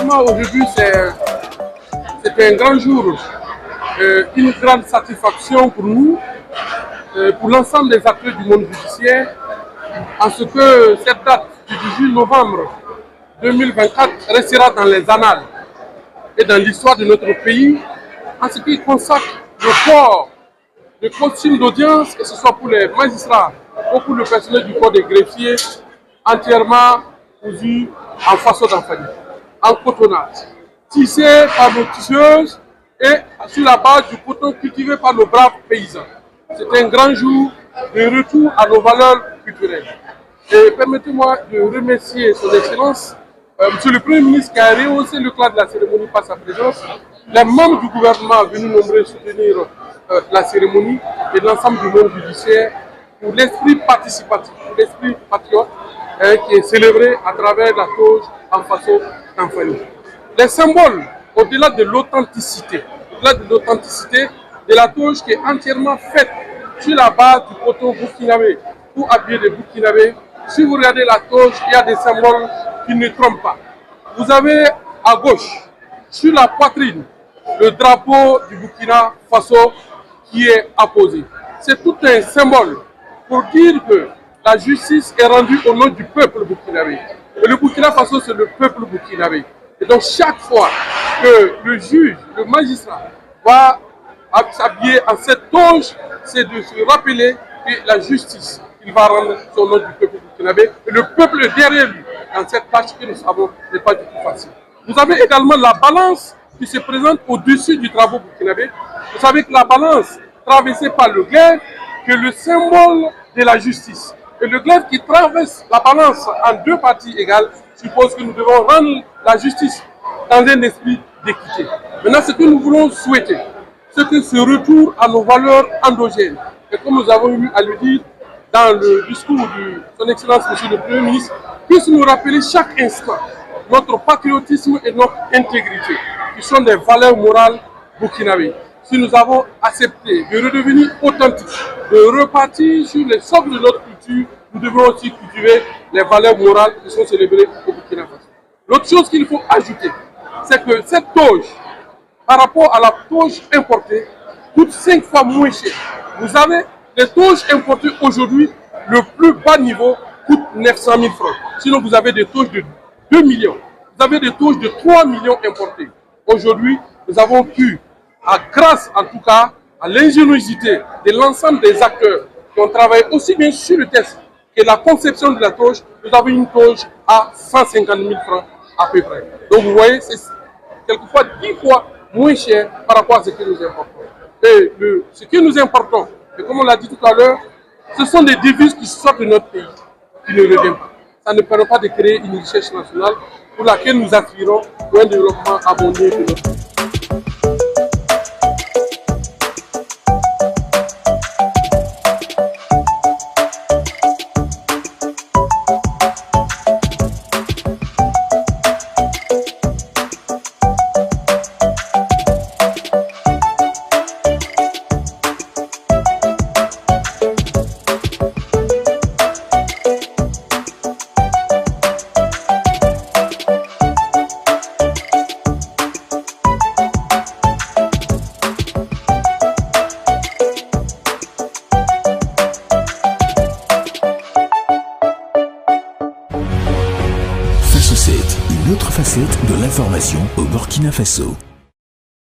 Vraiment, aujourd'hui, c'est un grand jour, une grande satisfaction pour nous, pour l'ensemble des acteurs du monde judiciaire, en ce que cette date du 18 novembre 2024 restera dans les annales et dans l'histoire de notre pays, en ce qui consacre le corps de costume d'audience, que ce soit pour les magistrats ou pour le personnel du corps des greffiers, entièrement cousu en façon d'enfant, en cotonnage, tissé par nos tisseuses et sur la base du coton cultivé par nos braves paysans. C'est un grand jour de retour à nos valeurs culturelles. Et permettez-moi de remercier son Excellence, Monsieur le Premier ministre, qui a rehaussé le cadre de la cérémonie par sa présence, les membres du gouvernement venus nombreux soutenir la cérémonie et l'ensemble du monde judiciaire pour l'esprit participatif, pour l'esprit patriote qui est célébré à travers la toge en façon d'enfant. Les symboles, au-delà de l'authenticité, de la toge qui est entièrement faite sur la base du coton burkinabé pour habiller des burkinabés. Si vous regardez la toge, il y a des symboles qui ne trompent pas. Vous avez à gauche, sur la poitrine, le drapeau du Burkina Faso qui est apposé. C'est tout un symbole pour dire que la justice est rendue au nom du peuple burkinabé. Et le Burkina Faso, c'est le peuple burkinabé. Et donc chaque fois que le juge, le magistrat, va s'habiller en cette toge, c'est de se rappeler que la justice, il va rendre au nom du peuple burkinabé. Et le peuple est derrière lui, dans cette tâche que nous savons n'est pas du tout facile. Vous avez également la balance qui se présente au-dessus du drapeau burkinabé. Vous savez que la balance traversée par le glaive, que le symbole de la justice. Et le glaive qui traverse la balance en deux parties égales suppose que nous devons rendre la justice dans un esprit d'équité. Maintenant, ce que nous voulons souhaiter, c'est que ce retour à nos valeurs endogènes, et comme nous avons eu à le dire dans le discours de son Excellence Monsieur le Premier ministre, puisse nous rappeler chaque instant notre patriotisme et notre intégrité, qui sont des valeurs morales burkinabées. Si nous avons accepté de redevenir authentiques, de repartir sur les socles de notre culture, nous devons aussi cultiver les valeurs morales qui sont célébrées au Burkina Faso. L'autre chose qu'il faut ajouter, c'est que cette toge, par rapport à la toge importée, coûte 5 fois moins cher. Vous avez les toges importées aujourd'hui, le plus bas niveau coûte 900 000 francs. Sinon, vous avez des toges de 2 millions. Vous avez des toges de 3 millions importées. Aujourd'hui, nous avons pu, grâce en tout cas à l'ingéniosité de l'ensemble des acteurs qui ont travaillé aussi bien sur le test que la conception de la toge, nous avons une toge à 150 000 francs à peu près. Donc vous voyez, c'est quelquefois 10 fois moins cher par rapport à ce que nous importons. Et ce que nous importons, et comme on l'a dit tout à l'heure, ce sont des devises qui sortent de notre pays, qui ne reviennent pas. Ça ne permet pas de créer une richesse nationale pour laquelle nous aspirons pour un développement abondé de notre pays. Une autre facette de l'information au Burkina Faso.